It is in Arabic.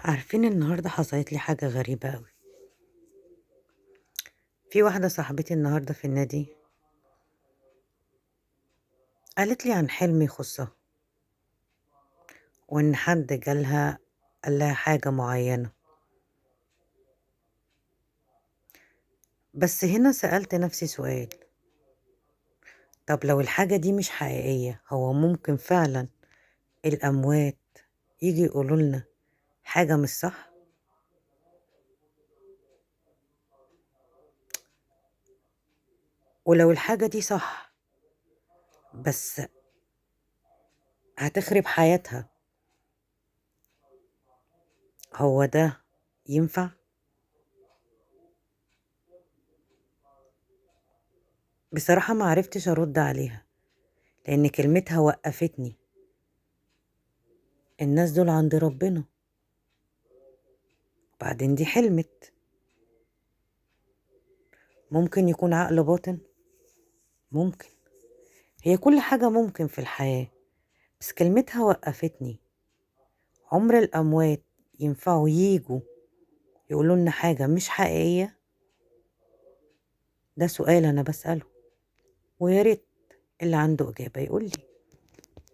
عارفين النهاردة حصلت لي حاجة غريبة أوي. في واحدة صاحبتي النهاردة في النادي قالت لي عن حلم يخصها، وإن حد جالها قال لها حاجة معينة. بس هنا سألت نفسي سؤال، طب لو الحاجة دي مش حقيقية هو ممكن فعلا الأموات يجي يقولوا لنا حاجة مش صح؟ ولو الحاجة دي صح بس هتخرب حياتها، هو ده ينفع؟ بصراحة ما عرفتش أرد عليها، لأن كلمتها وقفتني. الناس دول عند ربنا، وبعدين دي حلمت. ممكن يكون عقل باطن، ممكن. هي كل حاجة ممكن في الحياة، بس كلمتها وقفتني. عمر الأموات ينفعوا ييجوا يقولوا لنا حاجة مش حقيقية؟ ده سؤال أنا بسأله، ويا ريت اللي عنده إجابة يقول لي.